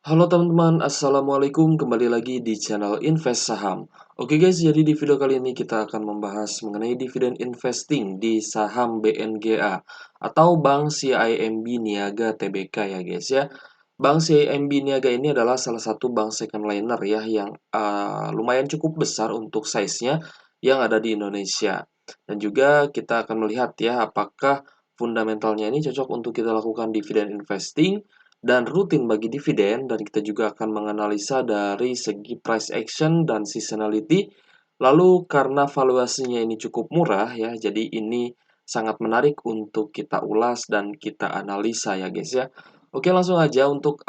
Halo teman-teman, Assalamualaikum, kembali lagi di channel Invest Saham. Oke guys, jadi di video kali ini kita akan membahas mengenai dividen investing di saham BNGA atau Bank CIMB Niaga Tbk ya guys ya. Bank CIMB Niaga ini adalah salah satu bank second liner ya yang lumayan cukup besar untuk size-nya yang ada di Indonesia. Dan juga kita akan melihat ya apakah fundamentalnya ini cocok untuk kita lakukan dividen investing dan rutin bagi dividen, dan kita juga akan menganalisa dari segi price action dan seasonality. Lalu karena valuasinya ini cukup murah ya, jadi ini sangat menarik untuk kita ulas dan kita analisa ya guys ya. Oke, langsung aja untuk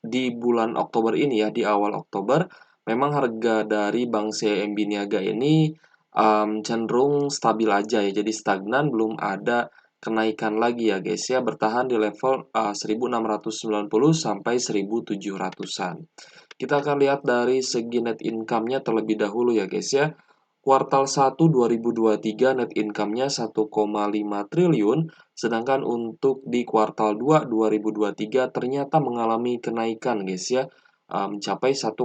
di bulan Oktober ini ya, di awal Oktober memang harga dari Bank CIMB Niaga ini cenderung stabil aja ya, jadi stagnan, belum ada kenaikan lagi ya guys ya, bertahan di level 1690 sampai 1700-an. Kita akan lihat dari segi net income-nya terlebih dahulu ya guys ya. Kuartal 1 2023 net income-nya 1,5 triliun, sedangkan untuk di kuartal 2 2023 ternyata mengalami kenaikan guys ya, mencapai 1,6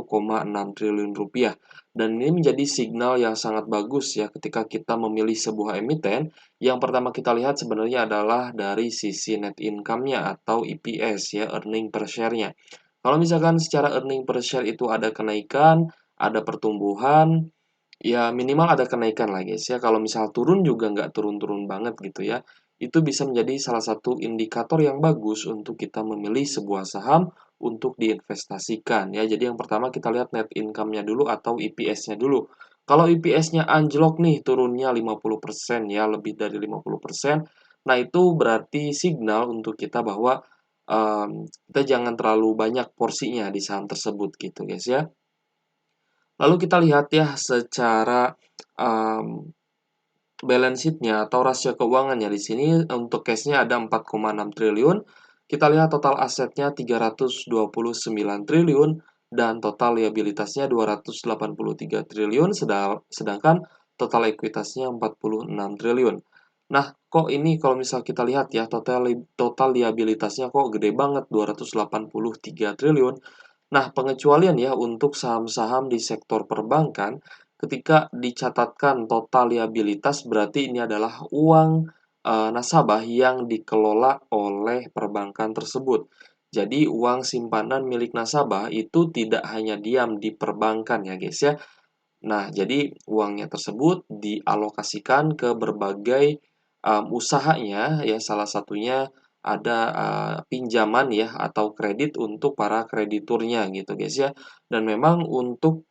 triliun rupiah. Dan ini menjadi signal yang sangat bagus ya ketika kita memilih sebuah emiten. Yang pertama kita lihat sebenarnya adalah dari sisi net income-nya atau EPS ya, earning per share-nya. Kalau misalkan secara earning per share itu ada kenaikan, ada pertumbuhan, ya minimal ada kenaikan lah guys ya. Kalau misal turun juga nggak turun-turun banget gitu ya. Itu bisa menjadi salah satu indikator yang bagus untuk kita memilih sebuah saham untuk diinvestasikan ya. Jadi yang pertama kita lihat net income-nya dulu atau EPS-nya dulu. Kalau EPS-nya anjlok nih, turunnya 50% ya, lebih dari 50%. Nah, itu berarti signal untuk kita bahwa kita jangan terlalu banyak porsinya di saham tersebut gitu guys ya. Lalu kita lihat ya secara um, balance sheet-nya atau rasio keuangannya. Di sini untuk cash-nya ada 4,6 triliun. Kita lihat total asetnya 329 triliun dan total liabilitasnya 283 triliun, sedangkan total ekuitasnya 46 triliun. Nah, kok ini kalau misal kita lihat ya total liabilitasnya kok gede banget, 283 triliun. Nah, pengecualian ya untuk saham-saham di sektor perbankan, ketika dicatatkan total liabilitas berarti ini adalah uang nasabah yang dikelola oleh perbankan tersebut. Jadi uang simpanan milik nasabah itu tidak hanya diam di perbankan ya guys ya. Nah, jadi uangnya tersebut dialokasikan ke berbagai usahanya ya, salah satunya ada pinjaman ya atau kredit untuk para krediturnya gitu guys ya. Dan memang untuk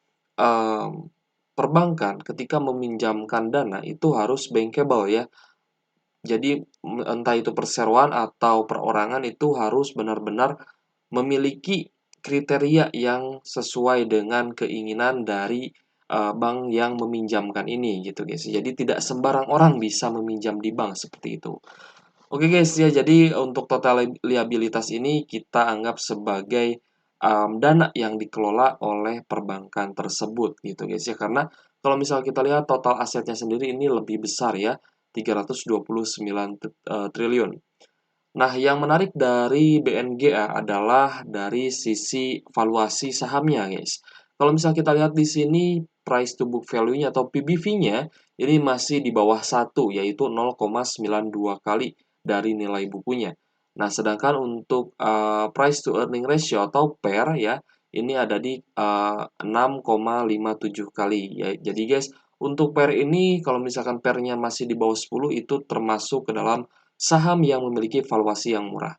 perbankan ketika meminjamkan dana itu harus bankable ya. Jadi entah itu perseroan atau perorangan itu harus benar-benar memiliki kriteria yang sesuai dengan keinginan dari bank yang meminjamkan ini gitu guys. Jadi tidak sembarang orang bisa meminjam di bank seperti itu. Oke guys ya, jadi untuk total liabilitas ini kita anggap sebagai dana yang dikelola oleh perbankan tersebut gitu guys ya. Karena kalau misal kita lihat total asetnya sendiri ini lebih besar ya, 329 triliun. Nah, yang menarik dari BNGA adalah dari sisi valuasi sahamnya, guys. Kalau misalnya kita lihat di sini, price to book value-nya atau PBV-nya ini masih di bawah 1, yaitu 0,92 kali dari nilai bukunya. Nah, sedangkan untuk price to earning ratio atau PER ya, ini ada di 6,57 kali. Ya, jadi guys, untuk PER ini kalau misalkan PER-nya masih di bawah 10 itu termasuk ke dalam saham yang memiliki valuasi yang murah.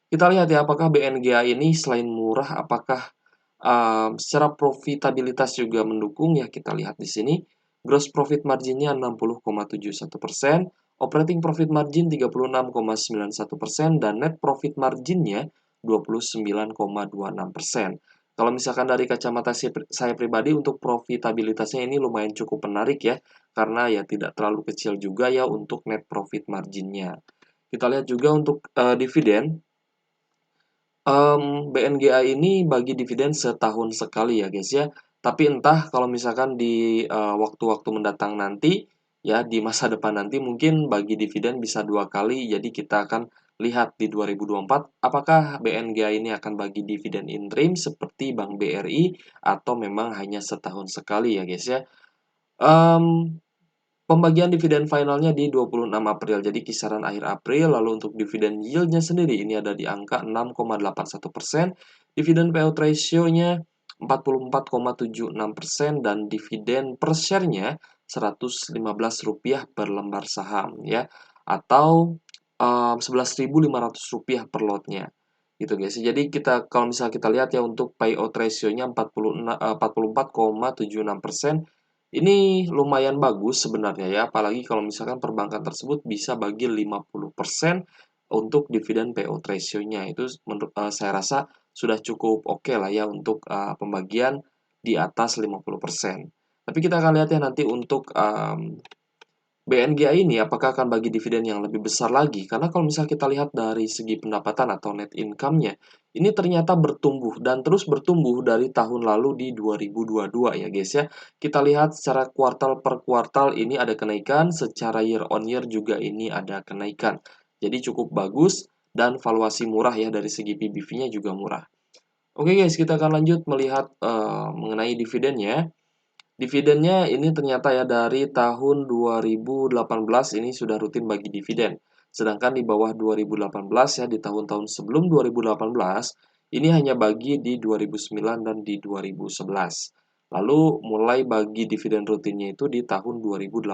Kita lihat ya, apakah BNGA ini selain murah, apakah secara profitabilitas juga mendukung ya. Kita lihat di sini, gross profit marginnya 60,71%, operating profit margin 36,91%, dan net profit marginnya 29,26%. Kalau misalkan dari kacamata saya pribadi untuk profitabilitasnya ini lumayan cukup menarik ya, karena ya tidak terlalu kecil juga ya untuk net profit marginnya. Kita lihat juga untuk dividen. BNGA ini bagi dividen setahun sekali ya guys ya. Tapi entah kalau misalkan di waktu-waktu mendatang nanti ya, di masa depan nanti mungkin bagi dividen bisa 2 kali. Jadi kita akan lihat di 2024 apakah BNGA ini akan bagi dividen interim seperti Bank BRI atau memang hanya setahun sekali ya guys ya. Mmm, Pembagian dividen finalnya di 26 April, jadi kisaran akhir April. Lalu untuk dividen yield-nya sendiri ini ada di angka 6,81%, dividen payout ratio-nya 44,76% dan dividen per share-nya Rp115 per lembar saham ya, atau Rp11.500 per lotnya. Gitu guys. Jadi kita kalau misalnya kita lihat ya untuk payout ratio-nya 44,76%. Ini lumayan bagus sebenarnya ya, apalagi kalau misalkan perbankan tersebut bisa bagi 50% untuk dividen payout ratio-nya. Itu saya rasa sudah cukup oke lah ya untuk pembagian di atas 50%. Tapi kita akan lihat ya nanti untuk BNGA ini apakah akan bagi dividen yang lebih besar lagi? Karena kalau misalnya kita lihat dari segi pendapatan atau net income-nya, ini ternyata bertumbuh dan terus bertumbuh dari tahun lalu di 2022 ya guys ya. Kita lihat secara kuartal per kuartal ini ada kenaikan, secara year on year juga ini ada kenaikan. Jadi cukup bagus dan valuasi murah ya, dari segi PBV-nya juga murah. Oke guys, kita akan lanjut melihat mengenai dividennya. Dividennya ini ternyata ya dari tahun 2018 ini sudah rutin bagi dividen. Sedangkan di bawah 2018 ya, di tahun-tahun sebelum 2018 ini hanya bagi di 2009 dan di 2011. Lalu mulai bagi dividen rutinnya itu di tahun 2018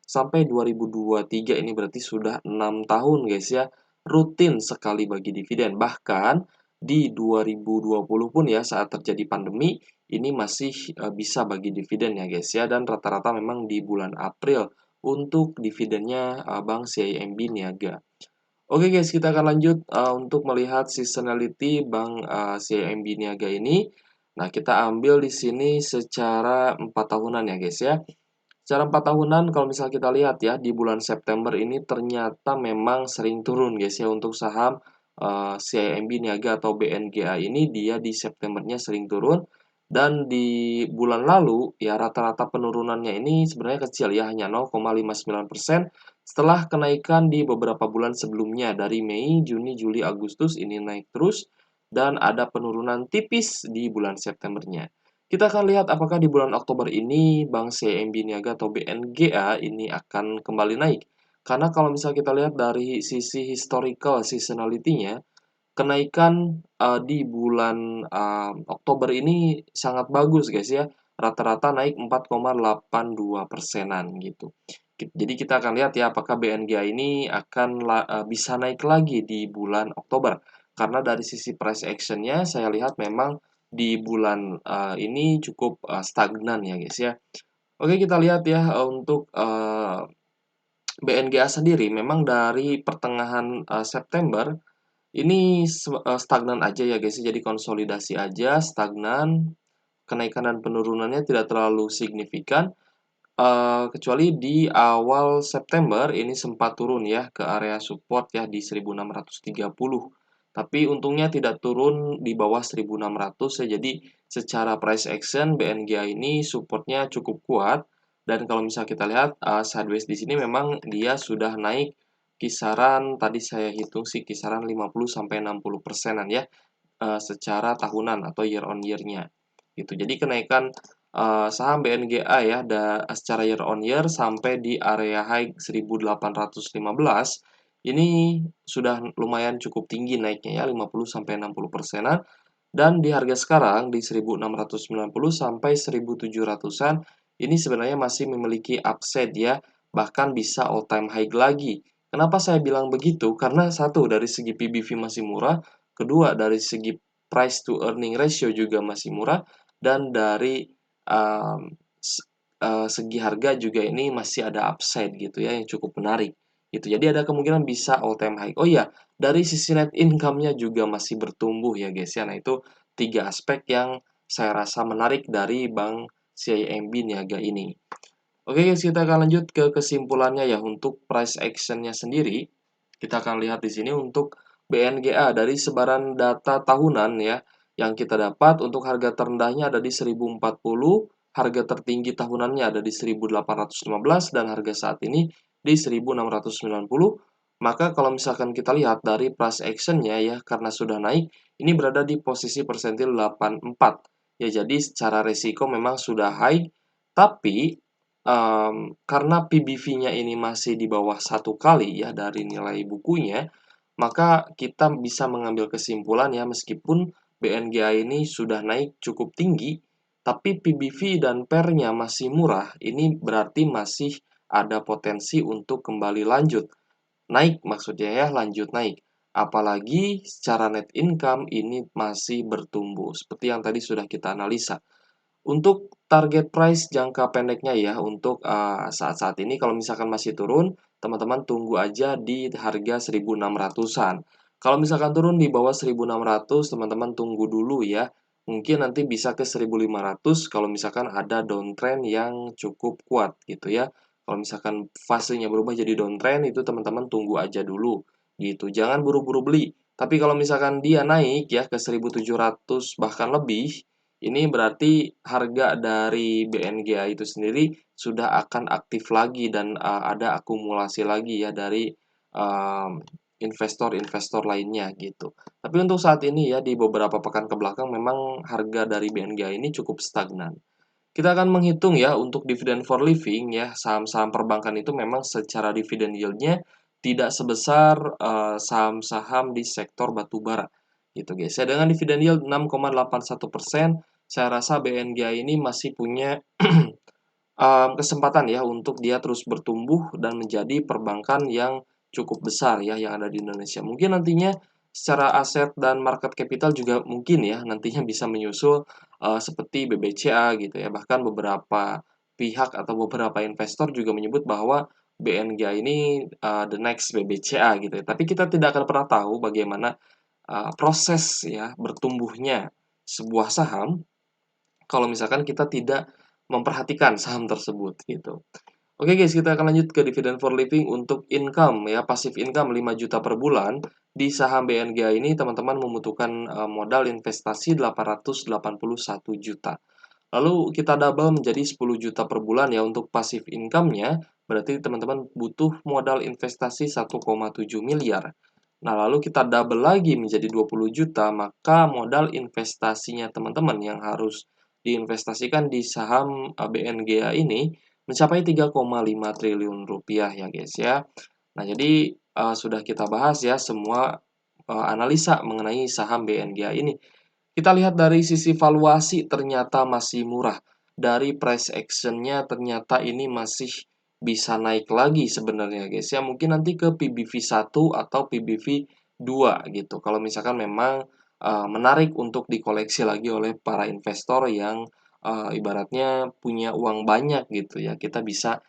sampai 2023, ini berarti sudah 6 tahun guys ya, rutin sekali bagi dividen. Bahkan di 2020 pun ya, saat terjadi pandemi ini masih bisa bagi dividen ya guys ya, dan rata-rata memang di bulan April untuk dividennya Bank CIMB Niaga. Oke guys, kita akan lanjut untuk melihat seasonality Bank CIMB Niaga ini. Nah, kita ambil di sini secara 4 tahunan ya guys ya. Secara 4 tahunan kalau misal kita lihat ya, di bulan September ini ternyata memang sering turun guys ya untuk saham CIMB Niaga atau BNGA ini, dia di Septembernya sering turun. Dan di bulan lalu ya rata-rata penurunannya ini sebenarnya kecil ya, hanya 0,59% setelah kenaikan di beberapa bulan sebelumnya dari Mei, Juni, Juli, Agustus ini naik terus dan ada penurunan tipis di bulan Septembernya. Kita akan lihat apakah di bulan Oktober ini Bank CIMB Niaga atau BNGA ini akan kembali naik. Karena kalau misal kita lihat dari sisi historical seasonality-nya, kenaikan di bulan Oktober ini sangat bagus guys ya. Rata-rata naik 4,82 persenan gitu. Jadi kita akan lihat ya apakah BNGA ini akan bisa naik lagi di bulan Oktober. Karena dari sisi price action-nya saya lihat memang di bulan ini cukup stagnan ya guys ya. Oke, kita lihat ya untuk BNGA sendiri memang dari pertengahan September ini stagnan aja ya guys, jadi konsolidasi aja, stagnan, kenaikan dan penurunannya tidak terlalu signifikan. Kecuali di awal September ini sempat turun ya ke area support ya di 1630. Tapi untungnya tidak turun di bawah 1600 ya. Jadi secara price action BNGA ini supportnya cukup kuat, dan kalau misalnya kita lihat sideways di sini memang dia sudah naik kisaran, tadi saya hitung sih kisaran 50 sampai 60 persenan ya, secara tahunan atau year on year-nya gitu. Jadi kenaikan saham BNGA ya secara year on year sampai di area high 1815 ini sudah lumayan cukup tinggi naiknya ya, 50 sampai 60 persenan, dan di harga sekarang di 1690 sampai 1700-an ini sebenarnya masih memiliki upside ya, bahkan bisa all time high lagi. Kenapa saya bilang begitu? Karena satu, dari segi PBV masih murah, kedua dari segi price to earning ratio juga masih murah, dan dari um, segi harga juga ini masih ada upside gitu ya yang cukup menarik gitu. Jadi ada kemungkinan bisa all time high. Oh iya, dari sisi net income-nya juga masih bertumbuh ya guys ya. Nah, itu tiga aspek yang saya rasa menarik dari Bank CIMB Niaga ini. Oke guys, kita akan lanjut ke kesimpulannya ya untuk price action-nya sendiri. Kita akan lihat di sini untuk BNGA dari sebaran data tahunan ya yang kita dapat, untuk harga terendahnya ada di 1040, harga tertinggi tahunannya ada di 1815, dan harga saat ini di 1690. Maka kalau misalkan kita lihat dari price action-nya ya, karena sudah naik, ini berada di posisi persentil 84. Ya, jadi secara resiko memang sudah high, tapi karena PBV-nya ini masih di bawah satu kali ya dari nilai bukunya, maka kita bisa mengambil kesimpulan ya meskipun BNGA ini sudah naik cukup tinggi, tapi PBV dan PER-nya masih murah, ini berarti masih ada potensi untuk kembali lanjut. Naik maksudnya ya, lanjut naik. Apalagi secara net income ini masih bertumbuh, seperti yang tadi sudah kita analisa. Untuk target price jangka pendeknya ya, untuk saat-saat ini kalau misalkan masih turun, teman-teman tunggu aja di harga 1.600-an. Kalau misalkan turun di bawah 1.600, teman-teman tunggu dulu ya. Mungkin nanti bisa ke 1.500 kalau misalkan ada downtrend yang cukup kuat gitu ya. Kalau misalkan fasenya berubah jadi downtrend, itu teman-teman tunggu aja dulu gitu. Jangan buru-buru beli. Tapi kalau misalkan dia naik ya ke 1.700 bahkan lebih, ini berarti harga dari BNGA itu sendiri sudah akan aktif lagi dan ada akumulasi lagi ya dari investor-investor lainnya gitu. Tapi untuk saat ini ya di beberapa pekan ke belakang memang harga dari BNGA ini cukup stagnan. Kita akan menghitung ya untuk dividen for living ya, saham-saham perbankan itu memang secara dividen yield-nya tidak sebesar saham-saham di sektor batubara gitu guys. Ya dengan dividen yield 6,81%, saya rasa BNGA ini masih punya kesempatan ya untuk dia terus bertumbuh dan menjadi perbankan yang cukup besar ya yang ada di Indonesia. Mungkin nantinya secara aset dan market capital juga mungkin ya nantinya bisa menyusul seperti BBCA gitu ya. Bahkan beberapa pihak atau beberapa investor juga menyebut bahwa BNGA ini the next BBCA gitu ya. Tapi kita tidak akan pernah tahu bagaimana proses ya bertumbuhnya sebuah saham kalau misalkan kita tidak memperhatikan saham tersebut gitu. Oke guys, kita akan lanjut ke dividen for living untuk income ya, passive income 5 juta per bulan. Di saham BNGA ini teman-teman membutuhkan modal investasi 881 juta. Lalu kita double menjadi 10 juta per bulan ya untuk passive income-nya, berarti teman-teman butuh modal investasi 1,7 miliar. Nah, lalu kita double lagi menjadi 20 juta, maka modal investasinya teman-teman yang harus diinvestasikan di saham BNGA ini mencapai 3,5 triliun rupiah ya guys ya. Nah, jadi sudah kita bahas ya semua analisa mengenai saham BNGA ini. Kita lihat dari sisi valuasi ternyata masih murah. Dari price action-nya ternyata ini masih bisa naik lagi sebenarnya guys ya. Mungkin nanti ke PBV 1 atau PBV 2 gitu. Kalau misalkan memang menarik untuk dikoleksi lagi oleh para investor yang ibaratnya punya uang banyak gitu ya. Kita bisa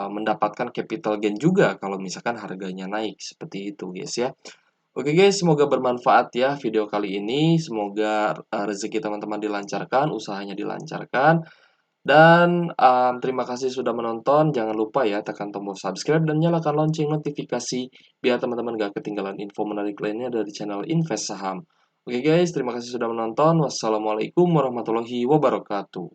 mendapatkan capital gain juga kalau misalkan harganya naik seperti itu guys ya. Oke guys, semoga bermanfaat ya video kali ini. Semoga rezeki teman-teman dilancarkan, usahanya dilancarkan. Dan terima kasih sudah menonton. Jangan lupa ya tekan tombol subscribe dan nyalakan lonceng notifikasi biar teman-teman gak ketinggalan info menarik lainnya dari channel Invest Saham. Oke guys, terima kasih sudah menonton. Wassalamualaikum warahmatullahi wabarakatuh.